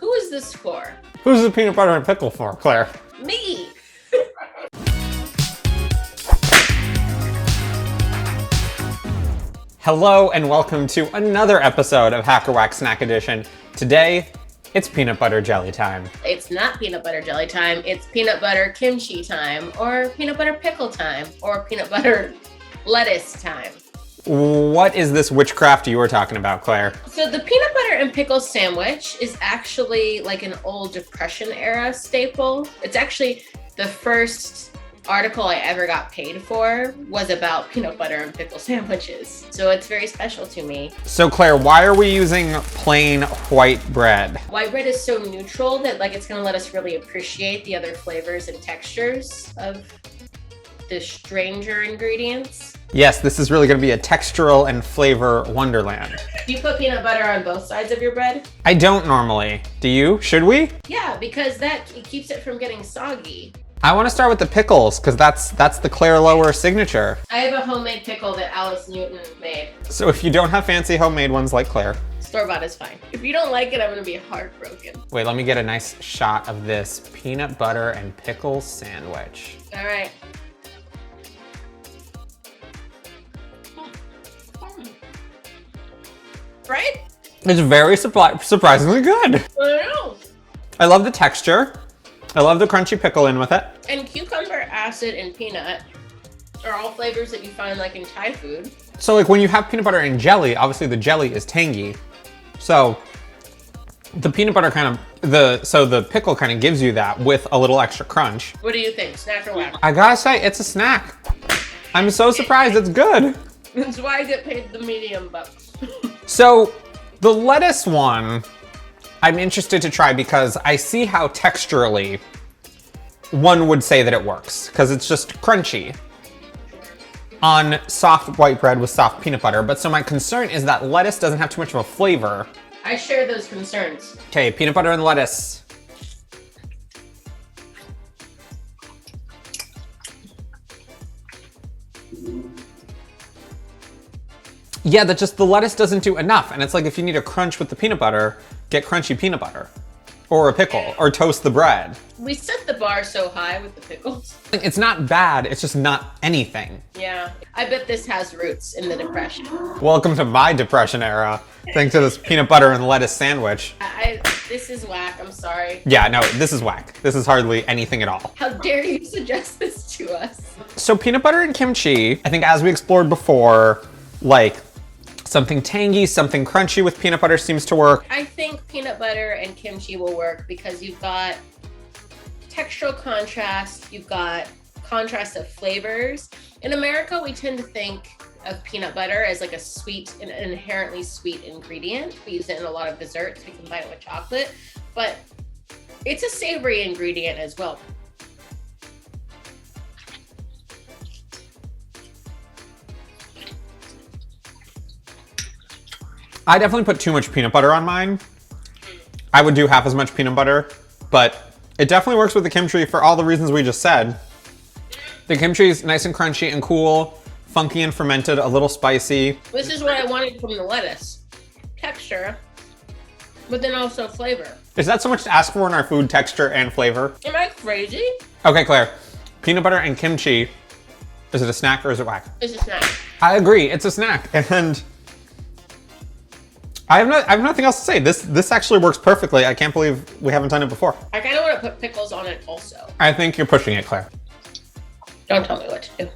Who is this for? Who's the peanut butter and pickle for, Claire? Me! Hello and welcome to another episode of Hacker Wack Snack Edition. Today, it's peanut butter jelly time. It's not peanut butter jelly time, it's peanut butter kimchi time, or peanut butter pickle time, or peanut butter lettuce time. What is this witchcraft you were talking about, Claire? So the peanut butter and pickle sandwich is actually like an old Depression era staple. It's actually the first article I ever got paid for was about peanut butter and pickle sandwiches. So it's very special to me. So Claire, why are we using plain white bread? White bread is so neutral that it's gonna let us really appreciate the other flavors and textures of the stranger ingredients. Yes, this is really gonna be a textural and flavor wonderland. Do you put peanut butter on both sides of your bread? I don't normally. Do you? Should we? Yeah, because it keeps it from getting soggy. I want to start with the pickles because that's the Claire Lower signature. I have a homemade pickle that Alice Newton made. So if you don't have fancy homemade ones like Claire. Store-bought is fine. If you don't like it, I'm gonna be heartbroken. Wait, let me get a nice shot of this peanut butter and pickle sandwich. All right. Right? It's very surprisingly good. I know. I love the texture. I love the crunchy pickle in with it. And cucumber, acid, and peanut are all flavors that you find like in Thai food. So like when you have peanut butter and jelly, obviously the jelly is tangy. So the peanut butter the pickle kind of gives you that with a little extra crunch. What do you think, snack or whack? I gotta say, it's a snack. I'm so surprised it's good. That's why I get paid the medium bucks. So the lettuce one, I'm interested to try because I see how texturally one would say that it works because it's just crunchy on soft white bread with soft peanut butter. But so my concern is that lettuce doesn't have too much of a flavor. I share those concerns. Okay, peanut butter and lettuce. Yeah, that just the lettuce doesn't do enough. And it's like if you need a crunch with the peanut butter, get crunchy peanut butter or a pickle or toast the bread. We set the bar so high with the pickles. It's not bad, it's just not anything. Yeah, I bet this has roots in the Depression. Welcome to my Depression era, thanks to this peanut butter and lettuce sandwich. This is whack, I'm sorry. Yeah, no, this is whack. This is hardly anything at all. How dare you suggest this to us? So peanut butter and kimchi, I think as we explored before, like something tangy, something crunchy with peanut butter seems to work. I think peanut butter and kimchi will work because you've got textural contrast, you've got contrast of flavors. In America, we tend to think of peanut butter as like an inherently sweet ingredient. We use it in a lot of desserts, we combine it with chocolate, but it's a savory ingredient as well. I definitely put too much peanut butter on mine. I would do half as much peanut butter, but it definitely works with the kimchi for all the reasons we just said. The kimchi is nice and crunchy and cool, funky and fermented, a little spicy. This is what I wanted from the lettuce. Texture, but then also flavor. Is that so much to ask for in our food, texture and flavor? Am I crazy? Okay, Claire, peanut butter and kimchi, is it a snack or is it whack? It's a snack. I agree, it's a snack. And I have nothing else to say. This actually works perfectly. I can't believe we haven't done it before. I kind of want to put pickles on it also. I think you're pushing it, Claire. Don't tell me what to do.